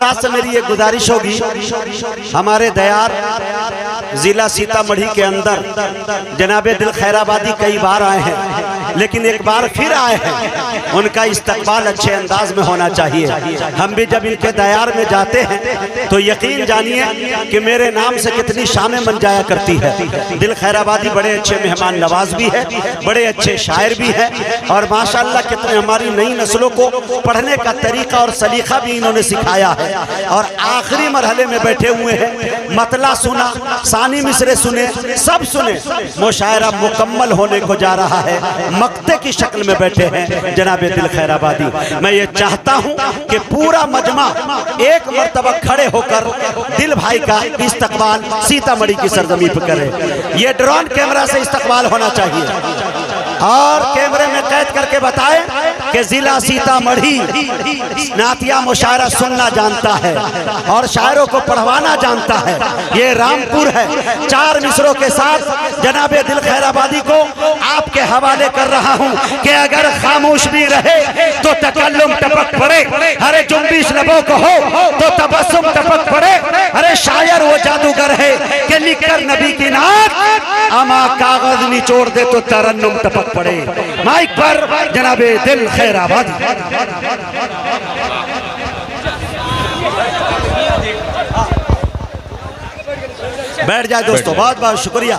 से मेरी एक गुजारिश होगी, हमारे दयार जिला सीतामढ़ी के अंदर जनाबे दिल खैराबादी कई बार आए हैं, लेकिन एक बार फिर आए हैं। उनका इस्तकबाल अच्छे अंदाज में होना चाहिए। हम भी जब इनके दयार में जाते हैं तो यकीन जानिए कि मेरे नाम से कितनी शामें बन जाया करती है। दिल खैराबादी बड़े अच्छे मेहमान नवाज भी है, बड़े अच्छे शायर भी है, और माशाअल्लाह कितने हमारी नई नस्लों को पढ़ने का तरीका और सलीका भी इन्होंने सिखाया है। और आखिरी मरहले में बैठे हुए हैं, मतला सुना, सानी मिसरे सुने, सब सुने, मुशायरा मुकम्मल होने को जा रहा है। मक्ते की शक्ल में बैठे हैं जनाबे दिल खैराबादी। मैं ये चाहता हूं कि पूरा मजमा एक मर्तबा खड़े होकर दिल भाई का इस्तकबाल सीतामढ़ी की सरजमी पर करे। ये ड्रोन कैमरा से इस्तकबाल होना चाहिए और कैमरे में कैद करके बताएं कि जिला सीतामढ़ी नातिया मुशायरा सुनना जानता है और शायरों को पढ़वाना जानता है। ये रामपुर है। 4 मिसरों के साथ जनाबे दिल खैराबादी को आपके हवाले कर रहा हूं कि अगर खामोश भी रहे तो तकल्लुम टपक पड़े, अरे जुम्बिश लबों को हो तो तबस्सुम टपक पड़े। अरे शायर वो जादूगर है कि लिखकर नबी की नात अमा कागज निचोड़ दे तो तरन्नुम टपक पड़े। माइक पर जनाबे दिल खैराबादी। बैठ जाए दोस्तों, बहुत बहुत शुक्रिया।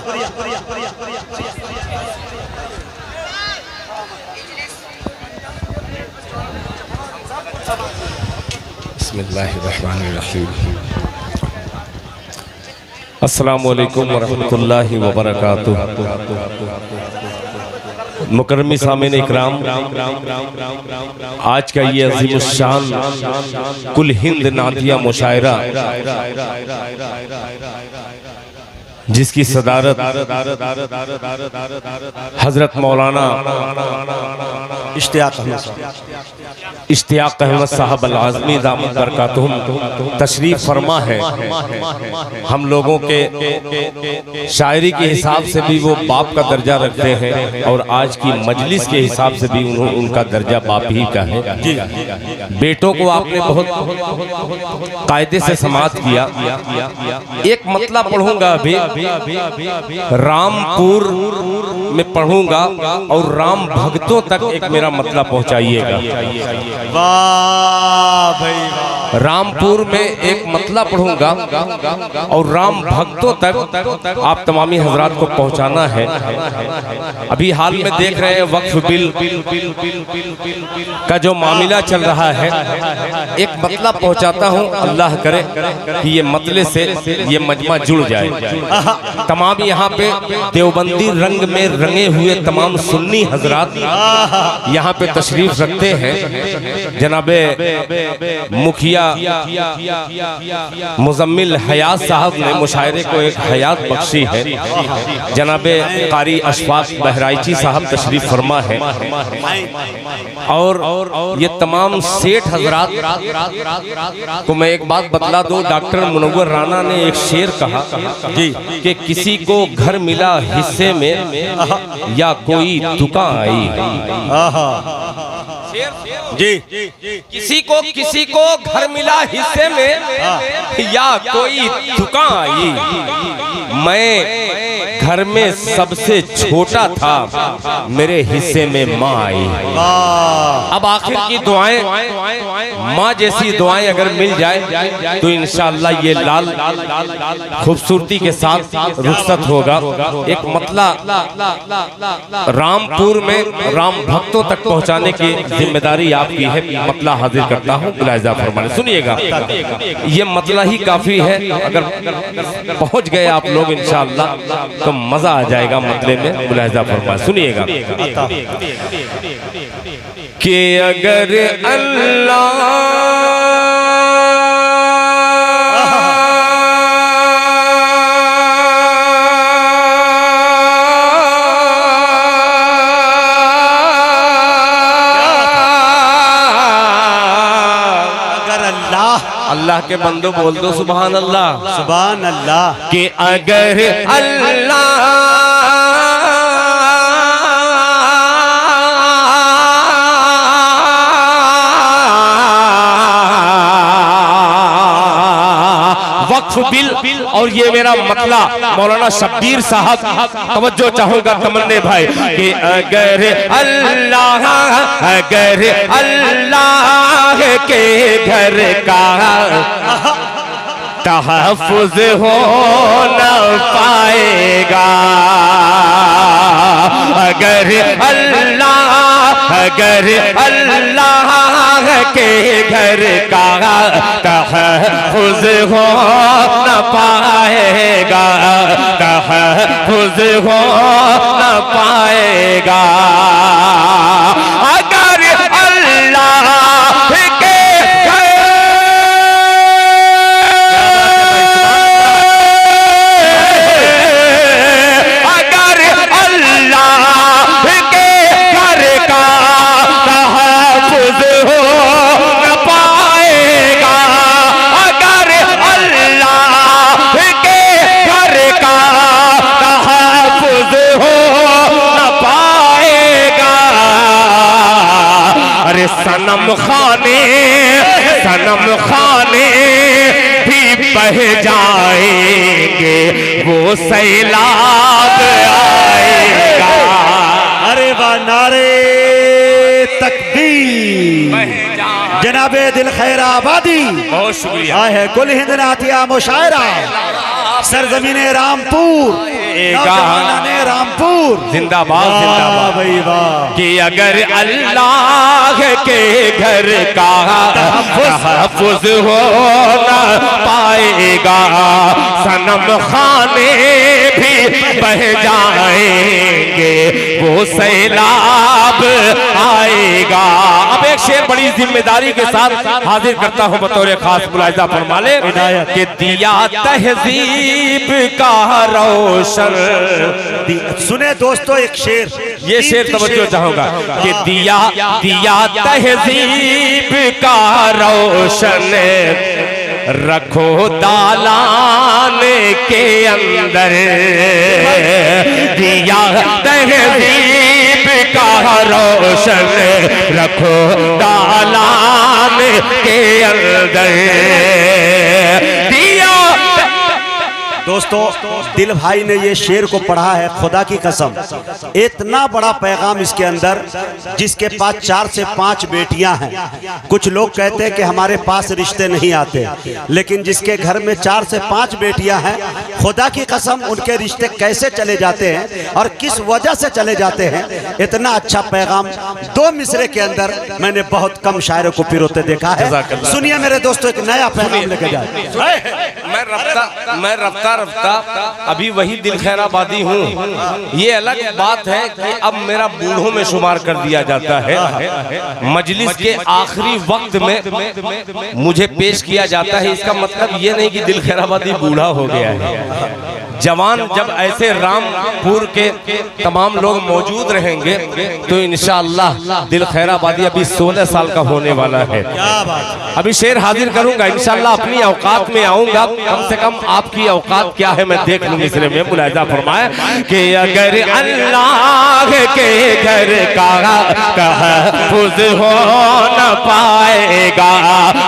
बिस्मिल्लाहिर्रहमानिर्रहीम। अस्सलामु अलैकुम वरहमतुल्लाहि वबरकातुहू। मुकर्रमी सामीन इकराम, आज का ये अज़ीमुश्शान कुल हिंद नातिया मुशायरा जिसकी सदारत हजरत मौलाना इश्तियाक अहमद साहब अल आज़मी दामत बरकातुहुम तशरीफ फरमा है। हम लोगों के शायरी के हिसाब से भी वो बाप का दर्जा रखते हैं और आज की मजलिस के हिसाब से भी उनका दर्जा बाप ही का है। बेटों को आपने बहुत कायदे से समाअत किया। एक मतला पढ़ूंगा अभी, रामपुर में पढ़ूंगा और राम भक्तों तक एक मेरा मतला पहुंचाइएगा। वाह भाई, रामपुर में एक मतला पढ़ूंगा और राम भक्तों तक आप तमामी हजरात को पहुंचाना है। अभी हाल में देख रहे हैं वक्फ बिल का जो मामला चल रहा है, एक मतला पहुंचाता हूं, अल्लाह करे कि ये मतले से ये मजमा जुड़ जाए। तमाम यहाँ पे देवबंदी रंग में रंगे हुए तमाम सुन्नी हजरात यहाँ पे तशरीफ रखते हैं। जनाबे मुखिया मुजम्मिल हयात साहब ने मुशायरे को एक हयात बख्शी है। जनाबे कारी अशफाक बहराइची साहब तशरीफ फरमा है और ये तमाम सेठ हजरात को मैं एक बात बतला दूं। डॉक्टर मुनव्वर राना ने एक शेर कहा जी कि किसी को घर मिला हिस्से में या कोई दुकान आई जी, किसी को घर मिला हिस्से में या कोई दुकान आई। मैं घर में सबसे छोटा था, मेरे हिस्से में माँ आई। अब आखिर की दुआएं, माँ जैसी दुआएं अगर मिल जाए तो इंशाअल्लाह ये लाल खूबसूरती के साथ रुखसत होगा। एक मतला रामपुर में राम भक्तों तक पहुंचाने की जिम्मेदारी आपकी है। मतला हाजिर करता हूँ, मुलाहिजा फरमाने। सुनिएगा, ये मतला ही काफी है। अगर पहुंच गए आप लोग इंशाअल्लाह तो मजा आ जाएगा मतले में। मुलाहिजा फरमाने, सुनिएगा कि अगर अल्लाह अल्लाह के बंदो बोल दो सुभान अल्लाह, सुभान अल्लाह। कि अगर अल्लाह वक्फ बिल और ये मेरा मतला मौलाना शब्बीर साहब, तवज्जो चाहूंगा तमन्ने भाई कि अगर अल्लाह के घर का तहफ़्फ़ुज़ हो न पाएगा, अगर अल्लाह के घर का तहफ़्फ़ुज़ हो न पाएगा, तहफ़्फ़ुज़ हो न पाएगा, अगर अल्लाह के सनम खाने भी बह जाएंगे, वो सैलाब आएगा। अरे वाह, नारे तकबीर, जनाबे दिल खैर आबादी, बहुत शुक्रिया है कुल हिंद नातिया मुशायरा, सरजमीने रामपुर, रामपुर जिंदाबाद जिंदाबाद भाई वाह। कि अगर अल्लाह के घर का तहफ़्फ़ुज़ हो न पाएगा, सनम खाने भी बह जाएंगे, वो सैलाब आएगा। अब एक शेर बड़ी जिम्मेदारी के साथ हाजिर करता हूँ बतौर खास मुलाहिज़ा फरमा ले कि दिया तहज़ीब का रोशन। सुने दोस्तों एक शेर, ये शेर तवज्जो चाहूंगा कि दिया तहज़ीब का रोशन, रखो दालान के अंदर, दिया तहज़ीब का रोशन, रखो दालान के अंदर, दिया। दोस्तों दिल भाई ने ये शेर को पढ़ा है, खुदा की कसम इतना बड़ा पैगाम इसके अंदर, जिसके पास 4 से 5 बेटियां हैं। कुछ लोग कहते हैं कि हमारे पास रिश्ते नहीं आते, लेकिन जिसके घर में 4 से 5 बेटियां हैं, खुदा की कसम उनके रिश्ते कैसे चले जाते हैं और किस वजह से चले जाते हैं। इतना अच्छा पैगाम 2 मिसरे के अंदर मैंने बहुत कम शायरों को पिरोते देखा है। सुनिए मेरे दोस्तों, एक नया पैगाम लेके जाए। मैं रफ्ता अभी वही दिल खैराबादी हूँ। ये अलग बात है कि अब मेरा बूढ़ों में शुमार कर दिया जाता है। मजलिस के आखिरी वक्त में मुझे पेश किया जाता है। इसका मतलब ये नहीं कि दिल खैराबादी बूढ़ा हो गया है। जवान जब ऐसे रामपुर के तमाम लोग मौजूद रहेंगे तो इंशाअल्लाह दिल खैराबादी अभी 16 साल का होने वाला है। अभी शेर हाजिर करूंगा इंशाअल्लाह, अपनी औकात में आऊंगा। कम से कम आपकी औकात क्या है मैं देख लूंगी। इसलिए में मुलाहिज़ा फरमाए कि अगर अल्लाह के घर का तहफ़्फ़ुज़ हो न पाएगा,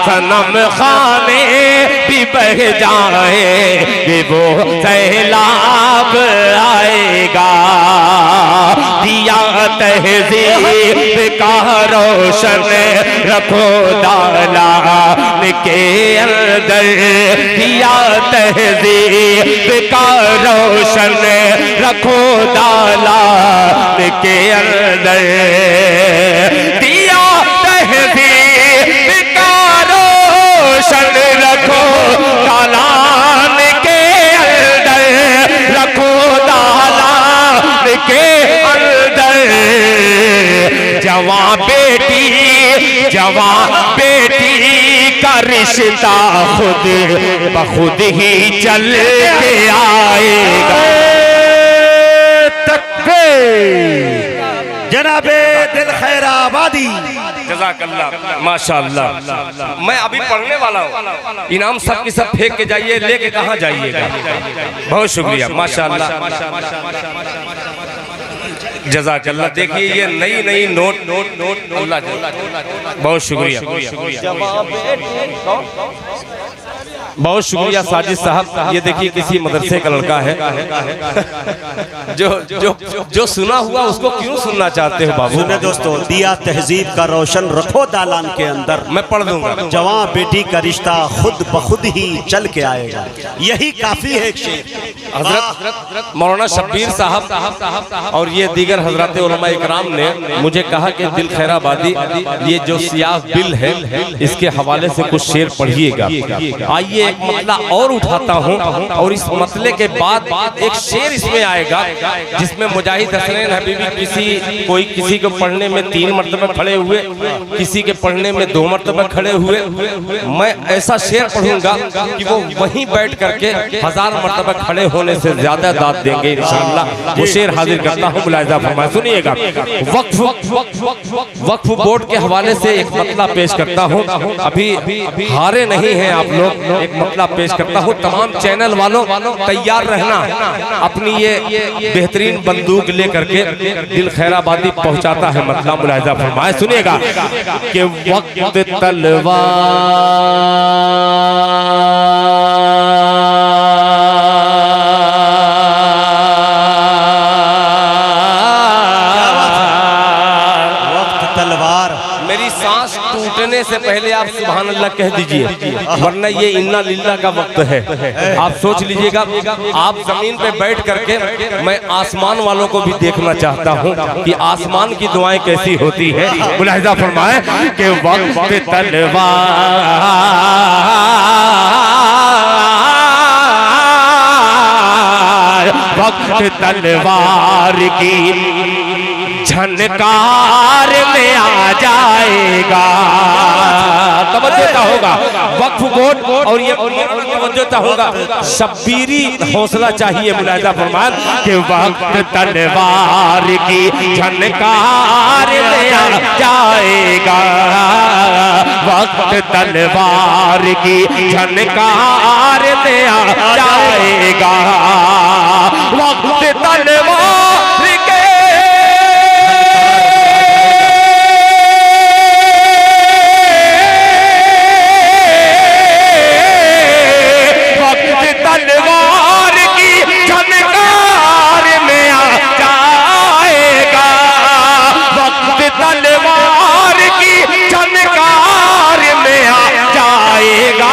सनम खाने भी बह जाएंगे, वो सैलाब आएगा, दिया तहज़ीब का रोशन, रखो दालान के अंदर, दिया तहज़ीब का रोशन, रखो दालान के अंदर, दिया तहज़ीब का रोशन, रखो दालान के अंदर, रखो दालान के अंदर। जवां बेटी का रिश्ता खुद बखुद ही चल के आएगा। जनाबे दिल खैराबादी, जज़ाकल्लाह, माशाअल्लाह। मैं अभी पढ़ने वाला हूँ। इनाम सब की सब फेंक के जाइए, लेके कहाँ जाइएगा। बहुत शुक्रिया, माशाअल्लाह, जज़ाकल्लाह। देखिए ये नई नोट अल्लाह, बहुत शुक्रिया। बहुत शुक्रिया साजिद साहब। ये देखिए किसी मदरसे का लड़का है जो जो जो सुना हुआ उसको क्यों सुनना चाहते हो बाबू? सुने दोस्तों, दिया तहजीब का रोशन रखो दालान के अंदर, मैं पढ़ दूंगा। जवां बेटी का रिश्ता खुद ब खुद ही चल के आएगा, यही काफी है। एक शेर हजरत मौलाना शब्बीर साहब और ये दीगर हजरत उलमा इकराम ने मुझे कहा कि दिल खैराबादी ये जो सियाह बिल है इसके हवाले से कुछ शेर पढ़िएगा। आइए एक मतला और उठाता हूँ और इस मतले के बाद एक शेर इसमें आएगा जिसमें मुजाहिद हसनैन हबीबी किसी को पढ़ने में 3 मरतबा खड़े हुए, किसी के पढ़ने में 2 मरतबा खड़े हुए। मैं ऐसा शेर पढ़ूंगा कि वो वहीं बैठ करके 1000 मरतबा खड़े होने से ज्यादा दाद देंगे इंशाअल्लाह। वो शेर हाजिर करता हूँ, मुलाहिजा फरमाए, सुनिएगा। वक्फ बोर्ड के हवाले से एक मतला पेश करता हूँ। अभी हारे नहीं हैं आप लोग। एक मतला पेश करता हूँ, तमाम चैनल वालों तैयार रहना। अपनी ये बेहतरीन बंदूक लेकर के दिल खैराबादी पहुंचाता है मतला, मुलाहिजा फरमाए, सुनिएगा कि वक्त तलवार मेरी सांस टूटने से पहले आप सुभान अल्लाह कह दीजिए, वरना ये इन्ना लिल्लाह का वक्त है। आप सोच लीजिएगा, आप जमीन पे बैठ करके मैं आसमान वालों को भी देखना चाहता हूँ कि आसमान की दुआएं कैसी होती है। मुलाहिजा फरमाए कि वक्त तलवार वक्त तलवार की झनकार में आ जाएगा। तवज्जो होगा वक्फ बोर्ड और ये तवज्जो होगा। शब्बीरी हौसला चाहिए, मुलाहिजा फरमाए कि वक्त तलवार की झनकार में आ जाएगा। वक्त तलवार की झनकार में आ जाएगा। वक्त तलवार के तलवार की झनकार में आ जाएगा। वक्त तलवार की झनकार में आ जाएगा।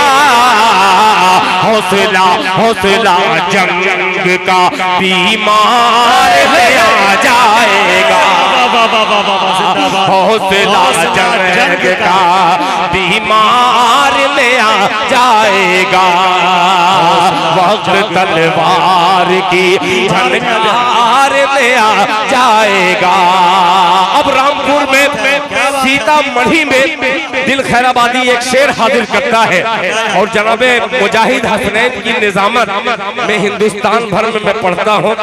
हौसला हौसला जंग का बीमार में आ जाएगा। हौसला जंग का बीमार में आ जाएगा। वक्त तलवार की झनकार में आ जाएगा। अब रामपुर में सीतामढ़ी में दिल खैराबादी एक शेर हाजिर करता है और जनाबे मुजाहिद हसनैन की निजामत में हिंदुस्तान भर में मैं पढ़ता हूँ।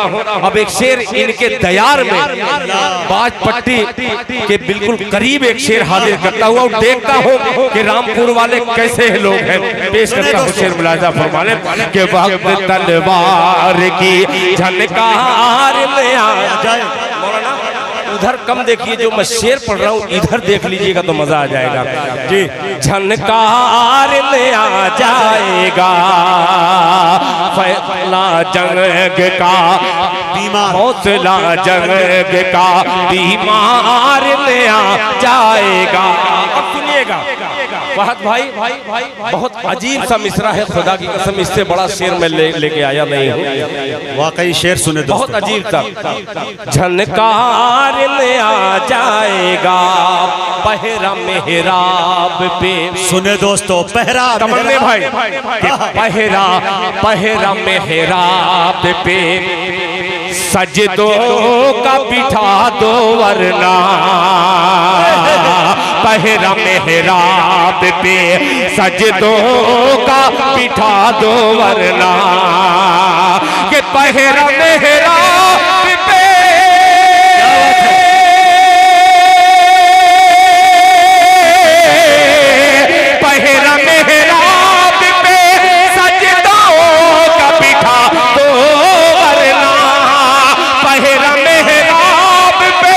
अब एक शेर इनके दयार में बाजपट्टी के बिल्कुल करीब एक शेर हाजिर करता हुआ और देखता हूँ कि रामपुर वाले कैसे लोग हैं। पेश करता हूँ शेर, मुलाहिजा फरमाने के वक्त तलवार की झनकार में आ जाए। मौलाना उधर कम देखिए, जो मैं शेर पढ़ रहा हूँ इधर देख लीजिएगा तो मजा आ जाएगा जी। झनकार में आ जाएगा। फैसला जंग का बीमार, हौसला जंग का बीमार में आ जाएगा। अब सुनिएगा फहद भाई बहुत अजीब सा मिसरा है, खुदा की कसम इससे बड़ा शेर मैं लेके आया नहीं हूँ। वाकई शेर सुने, बहुत अजीब था। झनकार में आ जाएगा पहरा मेहराब पे। सुने दोस्तों, पहरा तमन्ने भाई पहरा पहरा मेहराब पे सजदों का बिठा दो वरना। पहरा मेहराब पे सजदों का बिठा दो वरना। कि पहरा मेहराब पे पहरा मेहराब पे सजदों का बिठा दो वरना। पहरा मेहराब पे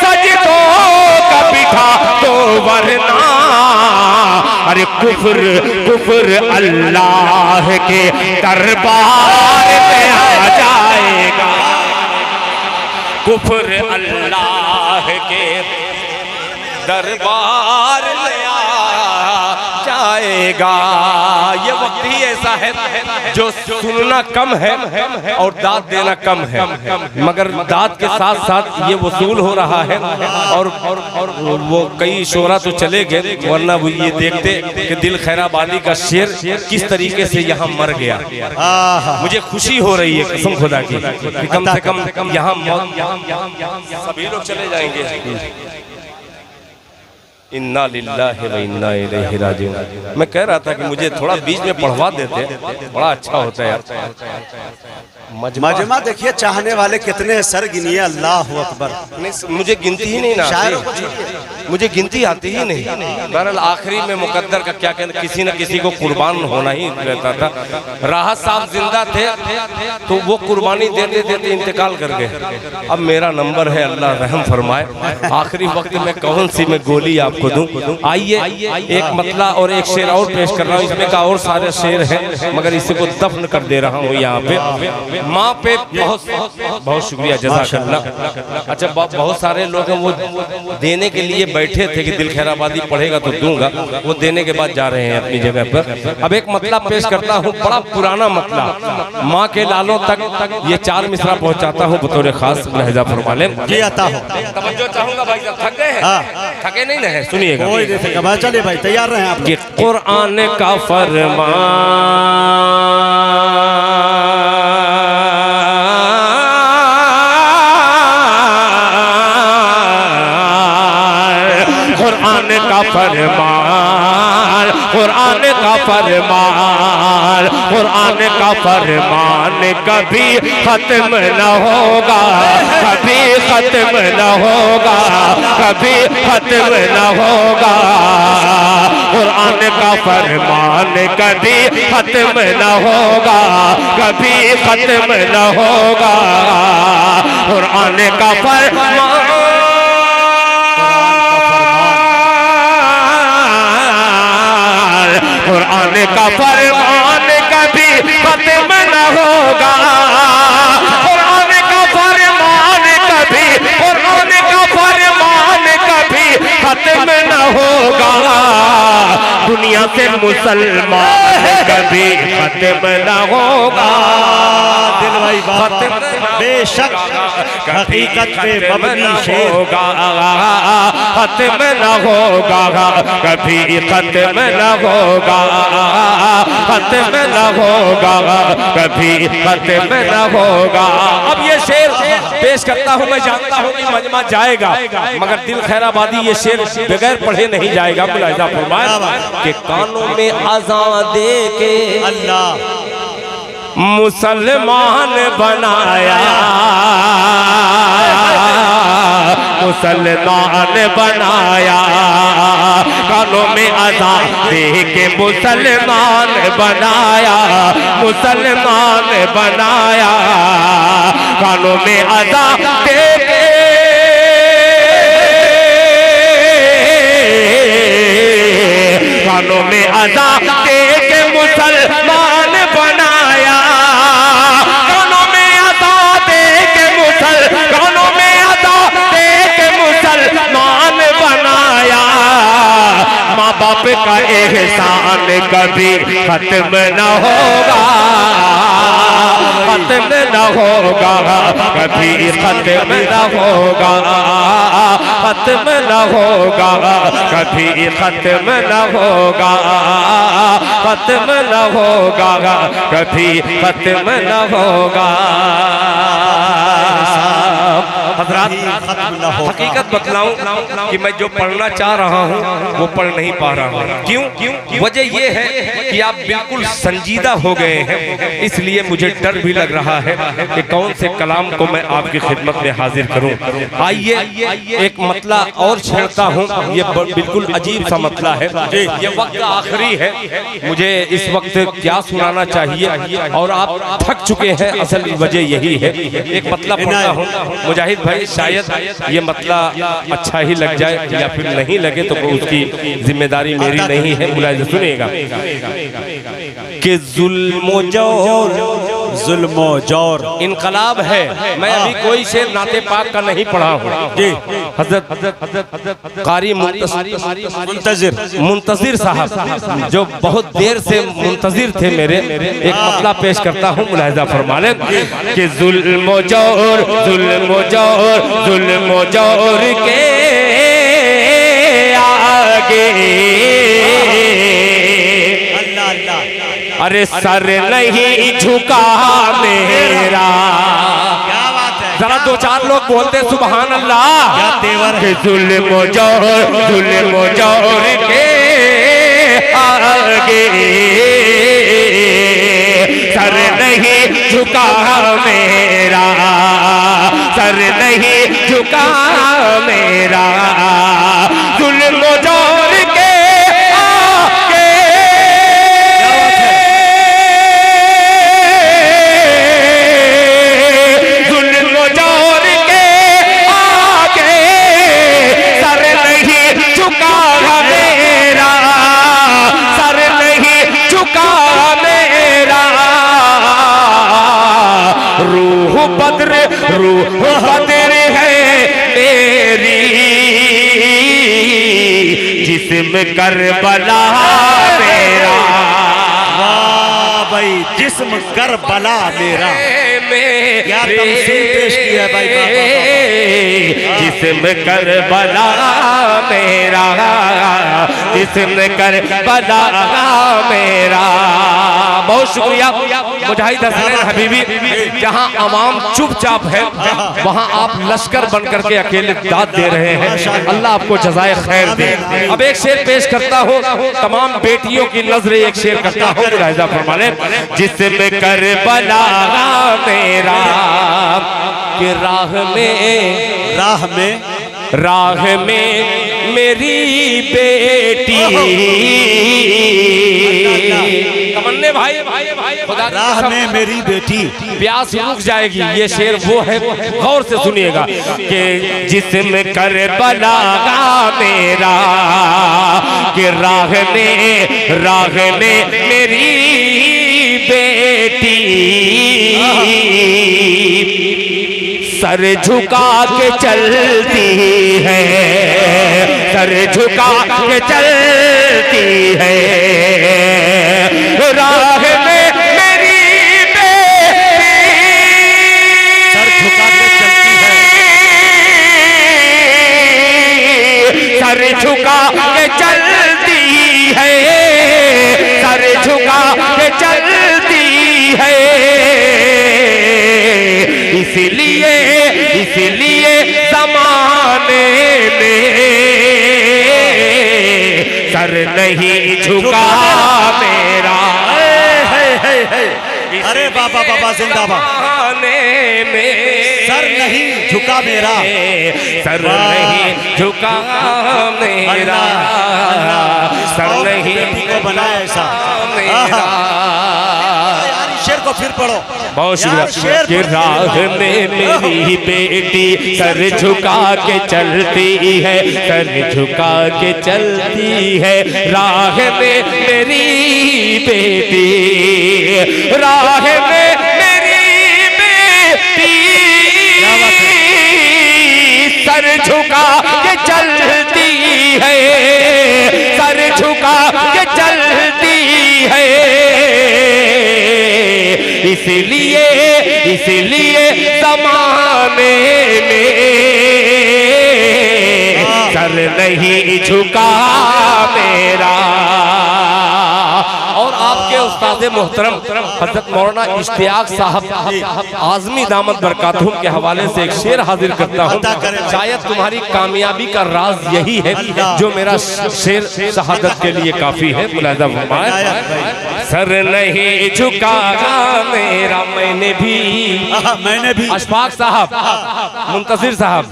सजदों का बिठा दो वरना। अरे कुफर कुफर अल्लाह के दरबार में आ जाएगा, कुफर अल्लाह के दरबार में आ जाएगा। ये वक्त ही ऐसा है जो सुनना कम है और दाद देना कम है, मगर दाद के साथ साथ ये वसूल हो रहा है। और वो कई शोरा तो चले गए, वरना वो ये देखते कि दिल खैराबादी का शेर किस तरीके से यहाँ मर गया। मुझे खुशी हो रही है कसम खुदा की कि कम से कम यहाँ सभी लोग चले जाएंगे। इन्ना लिल्लाहि व इन्ना इलैहि राजिऊन। मैं कह रहा था कि मुझे थोड़ा बीच में पढ़वा देते, बड़ा अच्छा होता है यार। मजमा देखिए चाहने वाले कितने हैं, सर गिनिए। अल्लाह अकबर। नहीं, मुझे गिनती ही नहीं ना आती, मुझे गिनती आती ही नहीं। बहरहाल आखिरी में मुकद्दर का क्या कहना, किसी न किसी को कुर्बान होना ही रहता था। राहत साहब जिंदा थे तो वो कुर्बानी देते देते इंतकाल कर गए। अब मेरा नंबर है, अल्लाह रहम फरमाए। आखिरी वक्त में कौन सी मैं गोली आपको दूं। आइए एक मतला और एक शेर और पेश कर रहा हूँ। इसमें का और सारे शेर हैं, मगर इसी को दफन कर दे रहा हूँ यहाँ पे। माँ पे बहुत बहुत शुक्रिया, जज़ाकल्लाह। अच्छा, बहुत सारे लोग हैं वो देने के लिए बैठे थे कि दिल खैराबादी पढ़ेगा तो दूंगा, वो देने के बाद जा रहे हैं अपनी जगह पर। अब एक मतला पेश करता हूँ, बड़ा पुराना मतला, माँ के लालों तक ये 4 मिसरा पहुँचाता हूँ बतौर खास लहजा फरमा लें। तवज्जो चाहूंगा भाई साहब, थक गए हैं? थके नहीं ना है, सुनिएगा। चलिए भाई तैयार रहे आप। कि कुरान का फरमान फरमान, कुरान का फरमान, कुरान का फरमान कभी खत्म न होगा, कभी खत्म न होगा, कभी खत्म न होगा। कुरान का फरमान कभी खत्म न होगा, कभी खत्म न होगा। कुरान का फरमान, कुरान का फरमान कभी खत्म न होगा। कुरान का फरमान कभी, कुरान का फरमान कभी खत्म न होगा। दुनिया से मुसलमान कभी खत्म न होगा। दिल भाई बात बेशक हकीकत पे मबनी शेर होगा, खत्म न होगा, कभी खत्म न होगा, खत्म न होगा, कभी खत्म न होगा। अब ये शेर पेश करता हूँ, मैं जानता हूँ कि मजमा जाएगा, मगर दिल खैराबादी ये शेर बगैर पढ़े नहीं जाएगा। मुलाहिजा फरमाया कि कानों में अज़ान दे के अल्लाह मुसलमान बनाया, मुसलमान बनाया। कानों में अज़ान दे के मुसलमान बनाया, मुसलमान बनाया। कानों में अज़ान दे के, कानों में अज़ान दे के मुसलमान बनाया। कानों में अज़ान दे के कानों में अज़ान दे के मुसलमान बनाया। माँ बाप का एहसान कभी खत्म न होगा, खत्म न होगा, कभी खत्म न होगा, खत्म न होगा, कभी खत्म न होगा, खत्म न होगा, कभी खत्म न होगा। हज़रात, हकीकत बतलाऊं कि मैं जो पढ़ना चाह रहा हूँ वो पढ़ नहीं पा रहा हूँ। क्यों? वजह ये है कि आप बिल्कुल संजीदा हो गए हैं, इसलिए मुझे डर भी लग रहा है कि कौन से कलाम को मैं आपकी खिदमत में हाजिर करूं। आइए एक मतला और छेड़ता हूं, ये बिल्कुल अजीब सा मतला है। ये वक्त आखिरी है, मुझे इस वक्त क्या सुनाना चाहिए और आप थक चुके हैं, असल वजह यही है। एक मतला पढ़ता हूं, मुजाहिद भाई शायद ये मतलब अच्छा ही लग जाए या फिर नहीं लगे तो उसकी जिम्मेदारी मेरी नहीं है। मुलाहिज़ा सुनिएगा कि जुल्म जौर इनकलाब है। मैं अभी कोई शेर नाते पाक का नहीं पढ़ा हूँ जी। हजरत कारी मुंतजिर साहब जो बहुत देर से मुंतजिर थे मेरे, एक मतला पेश करता हूँ, मुलाहिज़ा फरमा लें कि जुल्म जौर के आगे अरे सर नहीं झुका मेरा। जरा दो चार लोग बोलते सुभान अल्लाह। क्या तेवर है। जुल्म जौर के आगे सर नहीं झुका मेरा, सर नहीं झुका मेरा। जुल्म जौर के आगे जुल्म जौर के आगे सर नहीं झुका मेरा, सर नहीं झुका मेरा। रूह बद्र है मेरी, जिस्म करबला मेरा। वाह भाई, जिस्म करबला मेरा, क्या तमसील पेश किया है भाई। जिस्म करबला मेरा, जिस्म करबला मेरा। बहुत शुक्रिया मुजाहिद हसन हबीबी। जहां आवाम चुपचाप है वहां आप लश्कर बनकर के अकेले दाद दे रहे हैं। अल्लाह आपको जज़ाए खैर दे। अब एक शेर पेश करता हूँ, तमाम बेटियों की नजरे एक शेर करता हूँ, मुलाहिज़ा फरमा लें। जिस्म करबला मेरा कि राह में मेरी बेटी। तमन्ने भाई राह में मेरी बेटी प्यास रुक जाएगी। ये शेर वो है, गौर से सुनिएगा कि जिस्म करबला मेरा कि राह में मेरी बेटी। सर झुका के चलती है, सर झुका के चलती है। राह में मेरी बेटी सर झुका के चलती है, सर झुका के चलती है, सर झुका के चलती है। इसलिए ज़माने में सर नहीं झुका मेरा। अरे बाबा बाबा जिंदाबाद। सर नहीं झुका मेरा, सर नहीं झुका मेरा, सर नहीं को बनाया ऐसा मेरा। शेर को फिर पढ़ो। बहुत शुक्रिया। कि राह में मेरी बेटी सर झुका के चलती है, सर झुका के चलती है। राह में मेरी बेटी, राह में मेरी बेटी सर झुका के चलती है, सर झुका के चलती है। इसलिए ज़माने में सर नहीं झुका मेरा। और आपके उस्ताद मोहतरम हज़रत मौलाना इश्तियाक साहब आज़मी दामत बरकातहुम के हवाले से एक शेर हाजिर करता हूँ। शायद तुम्हारी कामयाबी का राज यही है जो मेरा शेर शहादत के लिए काफी है। मुलाहिज़ा फरमाएं। सर नहीं झुका मेरा, मैंने भी अशफाक साहब, मुंतजिर साहब,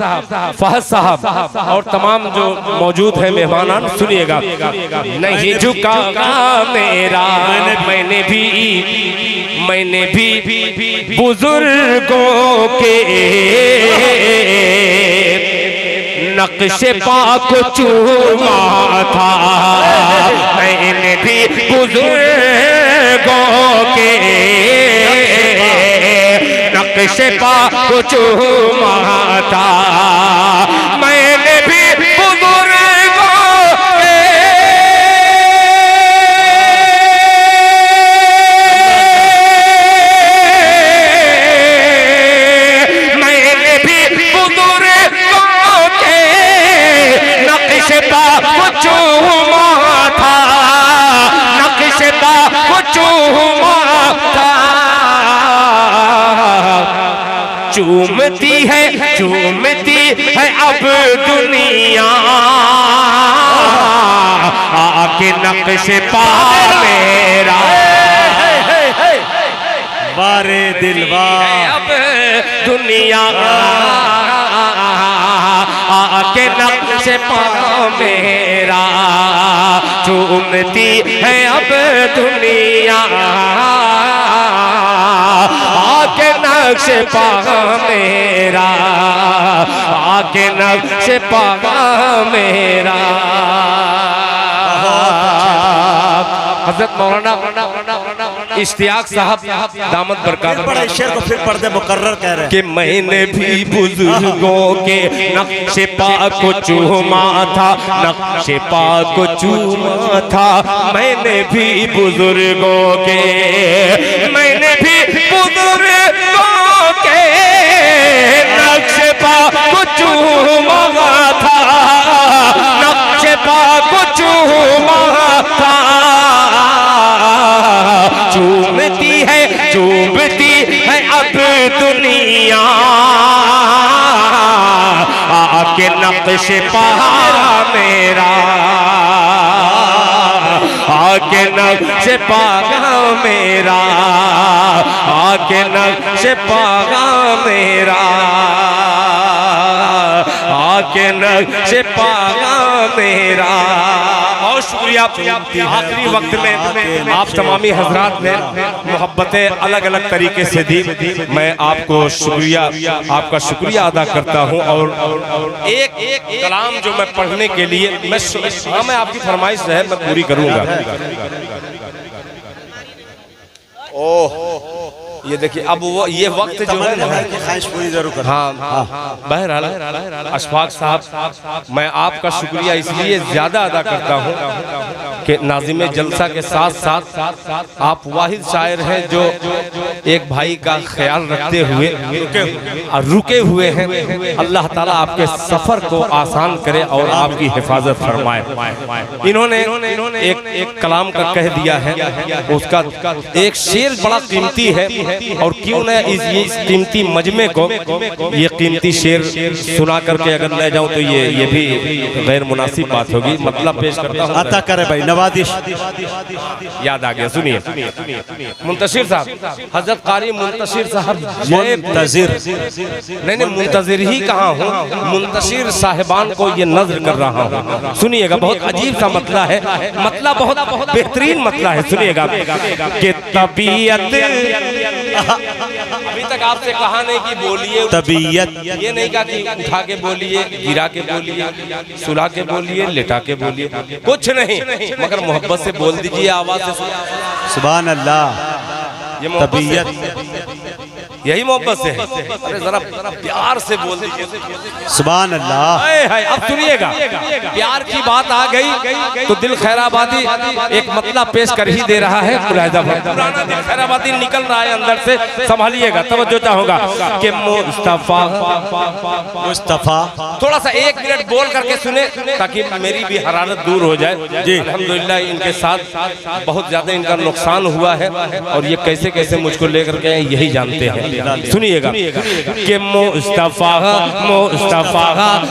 फहद साहब और तमाम जो मौजूद है मेहमान, सुनिएगा। नहीं झुका मेरा, मैंने भी मैंने भी बुजुर्गों के नक्शे पा को चूमा था। मैंने भी बुजुर्गों के नक्शे पा को चूमा था। मैंने भी चूमती है अब दुनिया आके नक्शे पा मेरा। बारे दिलवा अब दुनिया आके नक्शे पा मेरा। चूमती है अब दुनिया आके नक्शे पा मेरा। आके नक्शे पा मेरा। हज़रत मौलाना इश्तियाक साहब दामद बरकत बड़ा शेर को फिर पर्दे मुकर्रर कह रहे हैं कि मैंने भी बुजुर्गों के नक्शे पा को चूमा था। नक्शे पा को चूमा था। मैंने भी बुजुर्गों के मैंने भी बुजुर्गों के नक्शे पा को चूमा था। नक्शे पा को चूमा था। चूमती है अब दुनिया आके नक्शे पा मेरा। आके नक्शे पा मेरा। आके नक्शे पा मेरा। आके नक्शे पा मेरा। बहुत शुक्रिया। आखिरी वक्त में आप तमामी हजरात ने मोहब्बतें अलग अलग तरीके से दी। मैं आपको आपका शुक्रिया अदा करता हूं। और एक कलाम जो मैं पढ़ने के लिए मैं आपकी फरमाइश है मैं पूरी करूंगा। ओह ये देखिए अब वो ये वक्त जो है ख्वाहिश पूरी जरूर कर। हाँ बहरहाल अशफाक साहब मैं आपका शुक्रिया इसलिए ज्यादा अदा करता हूँ कि नाज़िम जलसा के साथ साथ आप वाहिद शायर हैं जो एक भाई का ख्याल रखते हुए रुके हुए हैं। अल्लाह ताला आपके सफर को आसान करे और आपकी हिफाजत फरमाए। इन्होंने एक कलाम का कह दिया है। उसका एक शेर बड़ा कीमती है और क्यों न इस कीमती मजमे को ये कीमती शेर सुना करके अगर ले जाऊं तो ये भी गैर मुनासिब बात होगी। मतलब पेश करता हूं। अता करे भाई नवाजिश याद आ गया। सुनिए मुंतशिर साहब हजरत कारी मुंतशिर साहब मुंतजिर नहीं मुंतजिर ही कहाँ हूँ मुंतशिर साहिबान को ये नजर कर रहा हूँ। सुनिएगा बहुत अजीब सा मतला है। मतला बहुत बेहतरीन मतला है। सुनिएगा कि तबीयत अभी तक आपसे कहा नहीं कि बोलिए तबीयत ये नहीं कहा कि उठा के बोलिए गिरा के बोलिए सुला के बोलिए लेटा के बोलिए कुछ नहीं मगर मोहब्बत से बोल दीजिए आवाज से। सुभान अल्लाह। ये तबीयत यही मोहब्बत से है। अरे जरा प्यार से बोल दीजिए। सुभान अल्लाह। अब सुनिएगा प्यार की बात आ गई तो दिल खैराबादी एक मतला पेश कर ही दे रहा है। पुराना दिल खैराबादी निकल रहा है अंदर से। संभालिएगा तवज्जो चाहूंगा कि मुस्तफा थोड़ा सा 1 मिनट बोल करके सुने ताकि मेरी भी हरारत दूर हो जाए। जी अल्हम्दुलिल्लाह इनके साथ बहुत ज्यादा इनका नुकसान हुआ है और ये कैसे कैसे मुझको लेकर के यही जानते हैं। सुनिएगा कि मुस्तफा मुस्तफा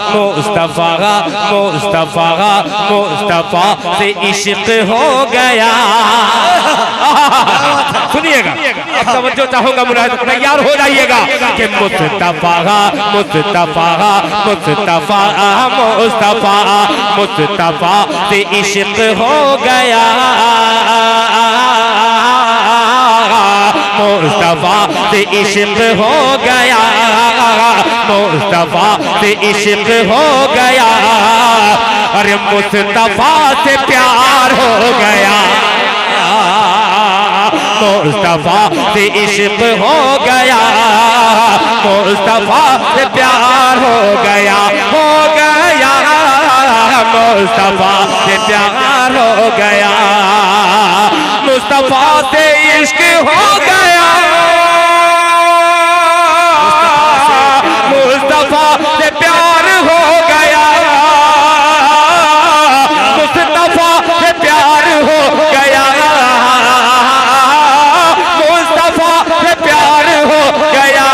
मुस्तफा मुस्तफा मुस्तफा से इश्क हो गया। सुनिएगा अब तवज्जो चाहूंगा मुराद तैयार हो जाइएगा कि मुस्तफा मुस्तफा मुस्तफा मुस्तफा मुस्तफा से इश्क हो गया। मुस्तफा से इश्क हो गया, मुस्तफा से इश्क हो गया, अरे मुस्तफा से प्यार हो गया, मुस्तफा से इश्क हो गया, मुस्तफा से प्यार हो गया, मुस्तफा से प्यार हो गया, मुस्तफा से इश्क हो गया, मुस्तफा से प्यार हो गया, मुस्तफा से प्यार हो गया, मुस्तफा से प्यार हो गया।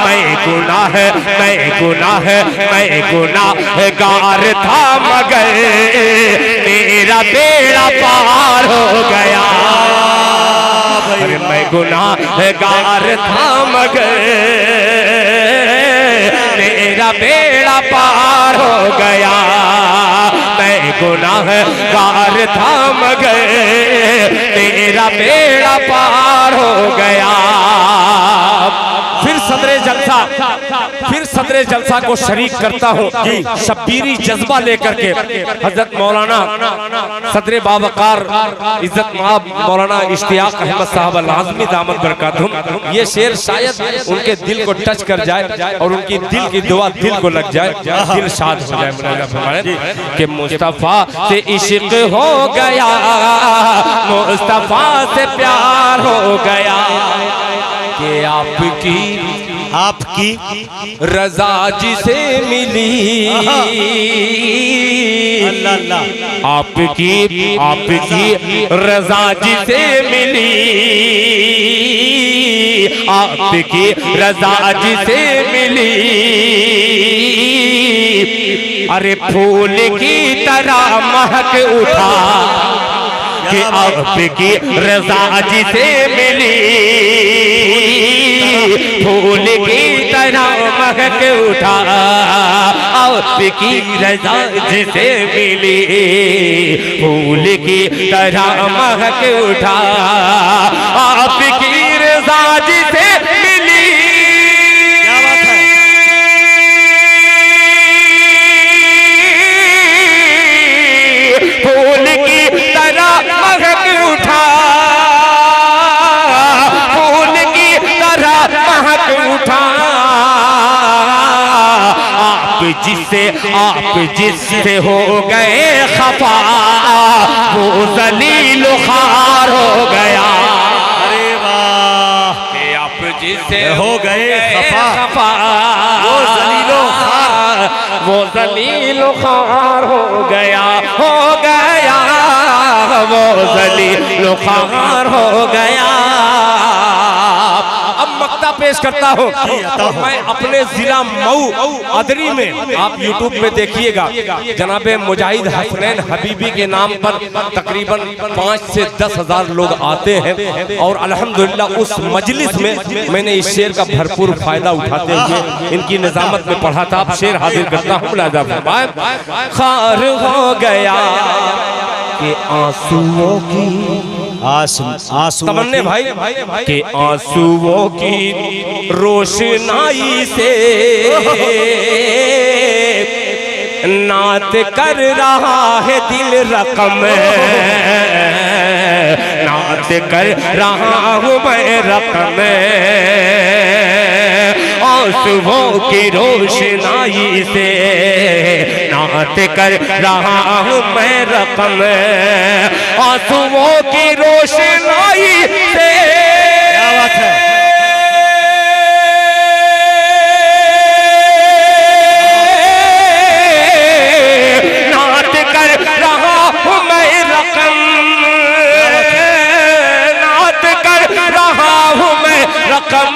मैं गुनाहगार था मगर मेरा बेड़ा पार हो गया, अरे मैं गुनाहगार था मगर मेरा बेड़ा पार हो गया, मैं गुनाहगार था मगर मेरा बेड़ा पार हो गया। फिर सदरे जलसा को शरीक करता हूँ शब्बीरी जज्बा लेकर के हजरत मौलाना सदरे बावकार इज्जत मौलाना इश्तियाक अहमद साहब अल-आज़मी दामत बरकातुहुम। ये शेर शायद उनके दिल को टच कर जाए और उनकी दिल की दुआ दिल को लग जाए, दिल शाद हो जाए कि मुस्तफा से इश्क हो गया, मुस्तफा से प्यार हो गया, कि आपकी रजा जिसे मिली, आपकी रजा जिसे मिली, आपकी रजा जिसे मिली, अरे फूल की तरह महक उठा, कि आपकी रजा जिसे मिली, फूल की तरह महक उठा, आपकी रजा जिसे मिली, फूल की तरह महक उठा, आपकी रजा जिसे मिली। क्या बात है? फूल की तरह महक उठा, फूल की तरह महक उठा, आप जिससे हो गए खफा, वो जलील खार हो गया, अरे वाह, कि आप जिससे हो गए खफा, वो जलील खार, वो जलील खार हो गया, वो जलील खार हो गया। अब मक्ता पेश करता हूँ, मैं अपने जिला मऊ अदरी में, आप यूट्यूब में देखिएगा, जनाबे मुजाहिद हसनैन हबीबी के नाम पर तकरीबन 5 से 10 हज़ार लोग आते हैं, और अल्हम्दुलिल्लाह उस मजलिस में मैंने इस शेर का भरपूर फायदा उठाते हुए इनकी निजामत में पढ़ा था। अब शेर हाजिर करता हूँ, मुलाजा फरमाएं। खार हो गया कि आंसुओं की तमन्ने भाई के आंसुओं की रोशनाई से नात कर रहा है दिल रकम, नात कर रहा हूँ मैं रकम, आंसुओं की रोशनाई से नात कर रहा हूँ मैं रकम, आंसुओं की रोशनाई से। क्या बात है? नात कर रहा हूँ मैं रकम, नात कर रहा हूँ मैं रकम,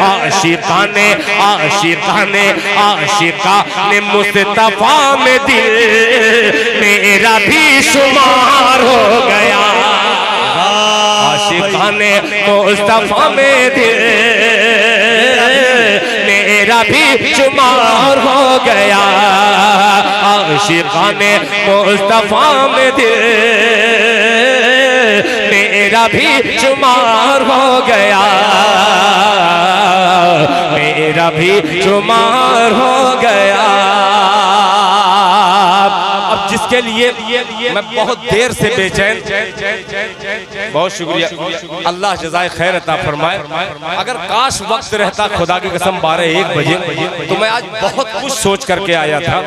आशिका ने मुस्तफा में दिल मेरा भी शुमार हो गया, आशिका ने मुस्तफा में दिल मेरा भी शुमार हो गया, आशिका ने मुस्तफा में दिल मेरा भी शुमार हो गया, मेरा भी शुमार हो गया। अब जिसके लिए मैं बहुत देर से बेचैन, बहुत शुक्रिया, अल्लाह जज़ाए खैर अता फरमाए। अगर काश वक्त रहता खुदा की कसम 12-1 बजे तो मैं आज बहुत कुछ सोच करके आया था,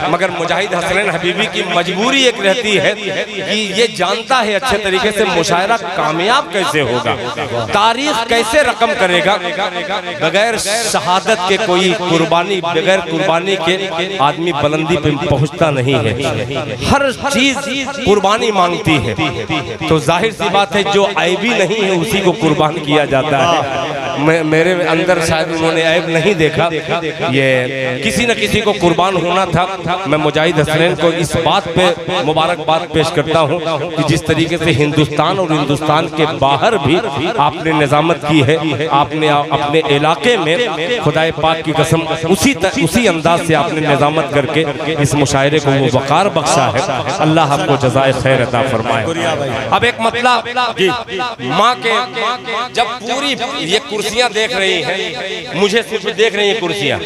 मगर मुजाहिद हसनैन हबीबी की मजबूरी एक रहती है कि ये जानता है अच्छे तरीके से मुशायरा कामयाब कैसे होगा, तारीख कैसे रकम करेगा। बगैर शहादत के कोई कुर्बानी, बगैर कुर्बानी के आदमी बुलंदी पे पहुंचता नहीं है। हर चीज कुर्बानी मांगती है, तो जाहिर सी बात है जो ऐबी नहीं है उसी को कुर्बान किया जाता है। मेरे अंदर शायद उन्होंने ऐब नहीं देखा, ये किसी न किसी को कुर्बान होना था। मैं मुजाहिद हसनैन को इस बात पे मुबारकबाद पेश करता हूँ कि जिस तरीके से हिंदुस्तान और हिंदुस्तान के बाहर भी आपने निजामत की है, आपने अपने इलाके में खुदाए पाक की कसम उसी अंदाज से आपने निजामत करके इस मुशायरे को वो वकार बख्शा है। अल्लाह आपको जज़ाए खैर अता फरमाए। अब एक मतलब माँ के, जब पूरी ये कुर्सियां देख रही हैं, मुझे सिर्फ देख रही हैं कुर्सियां,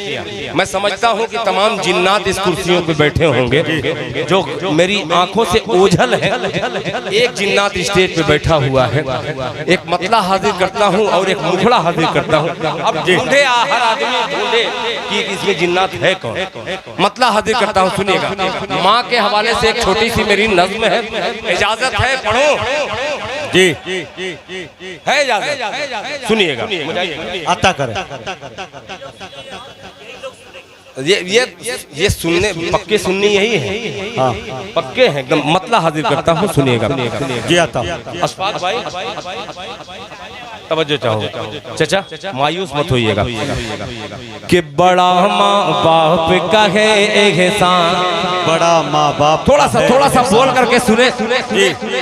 मैं समझता हूँ कि तमाम जिन्नात इस कुर्सियों पे बैठे होंगे जो मेरी आंखों से ओझल है। एक जिन्नात स्टेज पे बैठा हुआ है, एक मतला हाजिर करता हूँ और एक मुखड़ा हाजिर करता हूँ। अब ढूंढे, हर आदमी ढूंढे कि इसमें जिन्नात है कौन। मतला हाजिर करता हूँ, सुनिएगा। माँ के हवाले से एक छोटी सी मेरी नज़्म है, इजाजत है पढ़ो जी, है इजाजत, सुनिएगा, आता करे। ये सुनने पक्के सुननी यही है, हाँ पक्के हैं एकदम। मतला हाजिर करता हूँ, सुनिएगा जी। आता अशफाक भाई तवज्जो चाहो, चाचा मायूस मत होइएगा कि बड़ा माँ बाप का है एहसान, बड़ा माँ बाप, थोड़ा सा बोल करके सुने।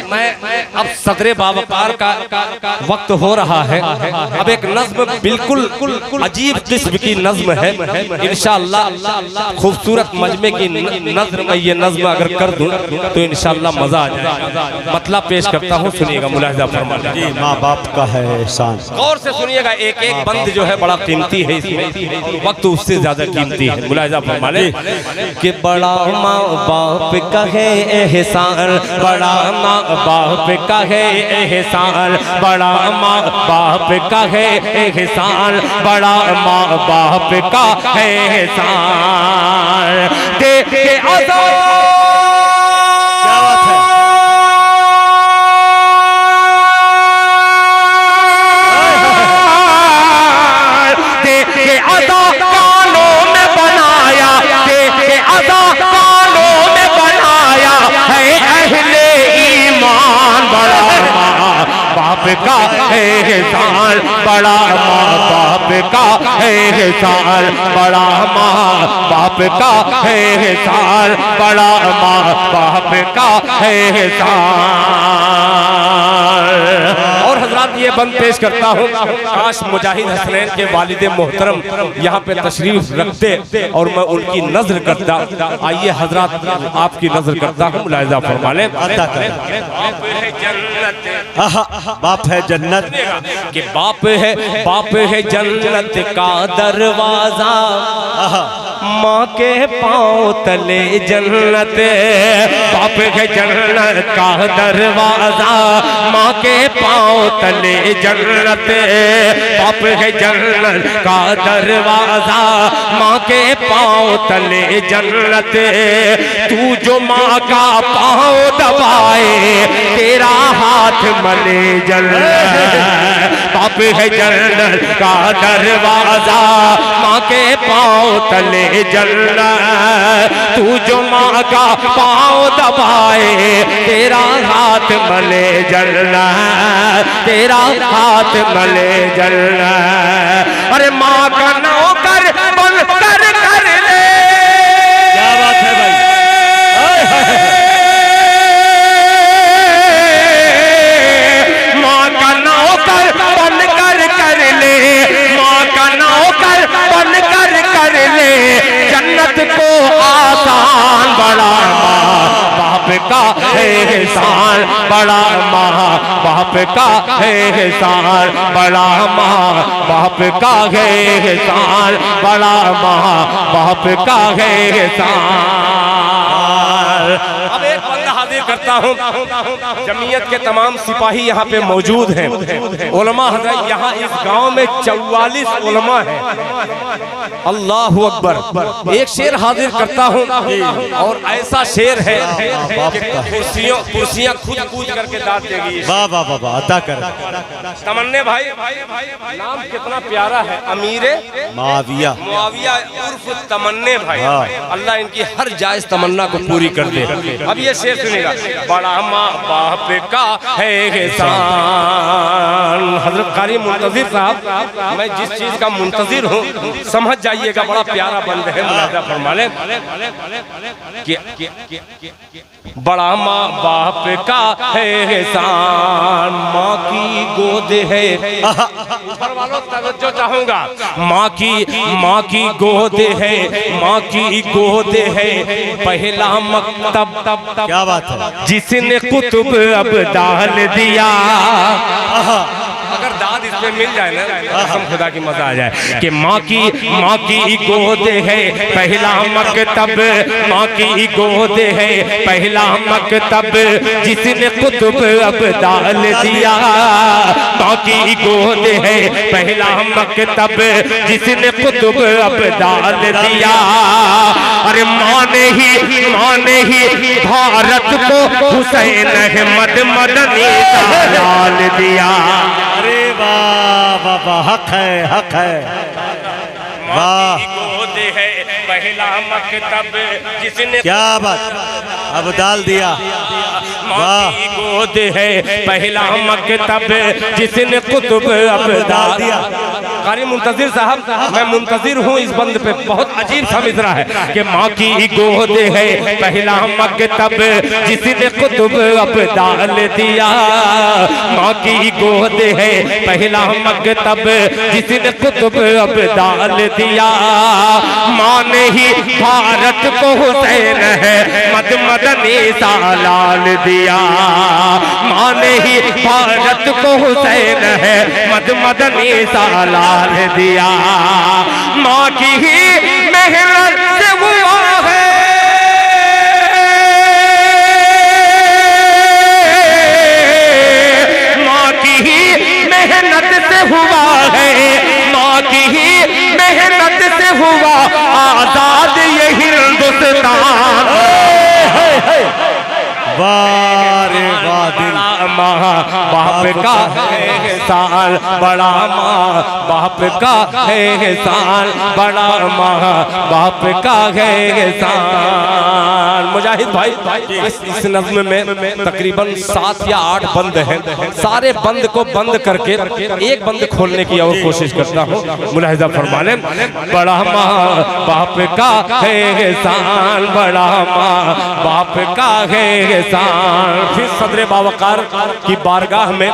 मैं अब सदरे बावकार का वक्त हो रहा है। अब एक नज्म बिल्कुल अजीब किस्म की नज्म है, इंशाअल्लाह खूबसूरत मजमे की नज्म में ये नज्म अगर कर दूं तो इंशाअल्लाह मजा आ जाएगा। मतलब पेश करता हूँ, सुनिएगा, मुलाहिजा फरमाइए। माँ बाप का है एहसान, गौर से सुनिएगा। एक एक बंद जो है बड़ा कीमती है, इसमें वक्त उससे ज्यादा कीमती है। मुलाहिजा फरमाइए कि बड़ा माँ बाप का है एहसान, बड़ा माँ बाप का है एहसान, बड़ा माँ बाप का है एहसान, बड़ा माँ बाप का है एहसान। देख के का एहसान, बड़ा माँ बाप का एहसान, बड़ा माँ बाप का एहसान, बड़ा माँ बाप का एहसान। और हजरात ये बंद पेश करता हूँ, काश मुजाहिद हसनैन के वालिद मोहतरम यहाँ पे तशरीफ रखते और मैं उनकी नजर करता। आइए हजरात आपकी नजर करता हूँ, मुलाहिजा फरमा लें। बाप है जन्नत कि बाप है जन्नत का दरवाजा, माँ के पाँव तले जन्नत। बाप है जन्नत का दरवाजा, माँ के पाँव तले जन्नत। बाप है जन्नत का दरवाजा, माँ के पाँव तले जन्नत। तू जो माँ का पाँव दबाए तेरा हाथ मले जन्नत। बाप है जन्नत का दरवाजा, माँ के पाँव तले जन्नत। तू जो माँ का पाँव दबाए तेरा हाथ मले जन्नत, तेरा हाथ मले जन्नत। अरे माँ का नौकर बन कर ले। क्या बात है भाई, माँ का नौकर बन कर ले, माँ का नौकर बन कर ले जन्नत को आसान। बड़ा माँ बाप का एहसान, बड़ा माँ बाप का है एहसान, बड़ा माँ बाप का है एहसान, बड़ा माँ बाप का है एहसान। अब एक बंदा हाजिर करता हूँ, जमीयत के तमाम सिपाही यहाँ पे मौजूद हैं, उलमा हज़रत यहाँ इस गांव में 44 उलमा हैं। अल्लाहु अकबर। एक शेर हाजिर करता हूँ और ऐसा शेर है कि कुर्सियाँ खुद कूद करके दाद देगी। वाह वाह वाह वाह, अता कर। तमन्ने भाई, नाम कितना प्यारा है, अमीरे मुआविया उर्फ तमन्ने भाई। अल्लाह इनकी हर जायज तमन्ना को पूरी कर दे। अब ये शेर सुनेगा, बड़ा माँ बाप का है एहसान। हजरत कारी मुंतजिर साहब, मैं जिस चीज का मुंतजिर हूँ समझ जाइएगा, बड़ा प्यारा बंद है। मुलाजा फरमा लें कि बड़ा माँ बाप का है एहसान, माँ की गोद है। ऊपर वालों तवज्जो चाहूंगा, माँ की गोद है, माँ की गोद है, पहला मकतब। क्या बात है। जिसने कुतुब अब डाल दिया, अगर दाद इसमें मिल जाए ना, कसम खुदा की मजा आ जाए कि माँ की गोद है पहला मकतब, माँ की गोद है पहला मकतब, जिसने कुतुब अब डाल दिया। माँ की गोद है पहला मकतब, जिसने कुतुब अब डाल दिया। अरे माँ ने ही भारत को हुसैन अहमद मदनी का डाल दिया। अरे वाह वाह वाह, हक है वाह। गोद है पहला मकतब, जिसने क्या बात, अब डाल दिया। माँ की गोद है पहला मकतब, जिसने कुतुब अब डाल दिया। कारी मुंतजिर साहब, मैं मुंतजिर हूँ इस बंद पे, बहुत अजीब सा मिसरा है कि माँ की गोद है पहला मकतब, जिसने कुतुब अब डाल दिया। माँ की गोद है पहला मकतब, जिसने कुतुब अब डाल दिया। माँ ने ही भारत को हुसैन है मदनी सा लाल दिया। माँ ने ही भारत को हुसैन है मदनी सा लाल दिया। माँ की ही मेहनत से हुआ है, माँ की ही मेहनत से हुआ है, माँ की ही मेहनत से हुआ आजाद ये हिंदुस्तान। माँ बाप का एहसान, बड़ा माँ बाप का एहसान, बड़ा माँ बाप का एहसान। मुजाहिद भाई, इस नज़्म में तकरीबन 7 या 8 बंद हैं। सारे बंद को बंद करके एक बंद खोलने की और कोशिश करता हूँ। मुलाहिजा फरमा लें, बड़ा माँ बाप का एहसान, बड़ा माँ बाप का एहसान। फिर सदर बावकार की बारगाह में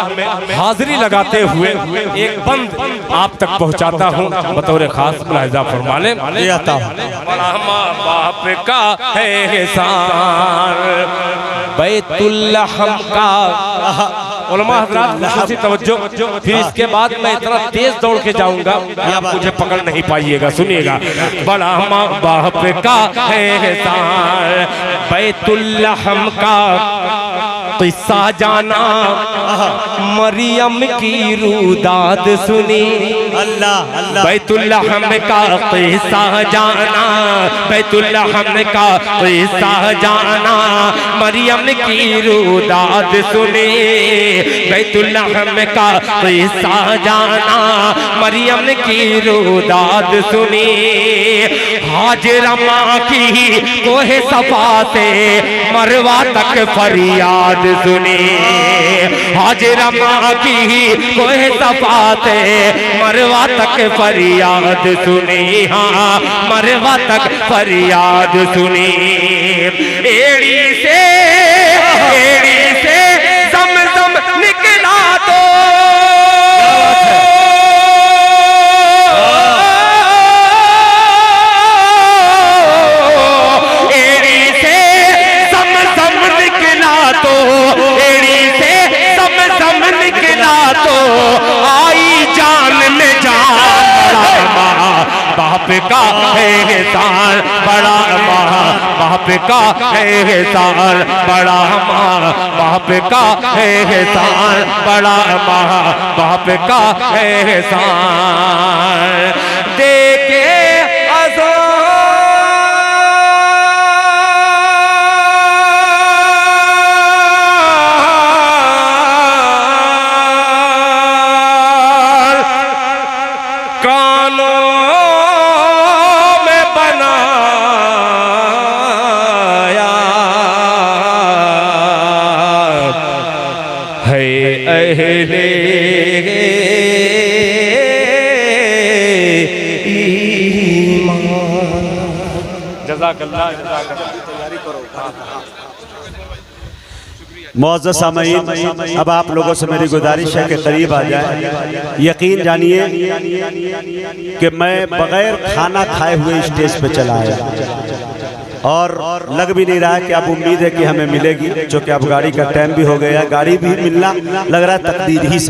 हाजिरी लगाते हुए एक बंद आप तक पहुंचाता हूं बतौर खास। मुलाहिजा फरमा लें, बड़ा माँ बाप का है एहसान, बैतुल्लहम का। उलमा हज़रात खासी तवज्जो। फिर इसके बाद मैं इतना तेज दौड़ के जाऊंगा कि आप मुझे पकड़ नहीं पाइएगा। सुनिएगा, बड़ा माँ बाप का है एहसान, बैतुल्लहम का किस्सा जाना, मरियम की रूदाद सुनी। अल्लाह अल्लाह। बैतुल्लहम का किस्सा जाना, बैतुल्लहम का किस्सा जाना, मरियम की रूदाद सुनी। बैतुल्लहम का किस्सा जाना, मरियम की रूदाद सुनी। हाजरा माँ की कोहे सफा से मरवा तक फरियाद सुनी। हाजरा माँ की कोहे सफा से मरवा तक फरियाद सुनी। हाँ, मरवा तक फरियाद सुनी। एड़ी से ज़मज़म निकला तो एड़ी आई जान में जान, बड़ा माँ बाप का एहसान, बड़ा माँ बाप का एहसान, बड़ा माँ बाप का एहसान, बड़ा माँ बाप का एहसान। देखे अहले ईमान। जज़ाकल्लाह, मुअज़्ज़ज़ सामईन, अब आप लोगों से मेरी गुजारिश है कि करीब आ जाए। यकीन जानिए कि मैं बगैर खाना खाए हुए स्टेज पे चला आया और लग भी नहीं रहा है कि अब उम्मीद है कि हमें मिलेगी, जो कि अब गाड़ी का टाइम भी हो गया, गाड़ी भी मिलना लग रहा है तकदीर ही से।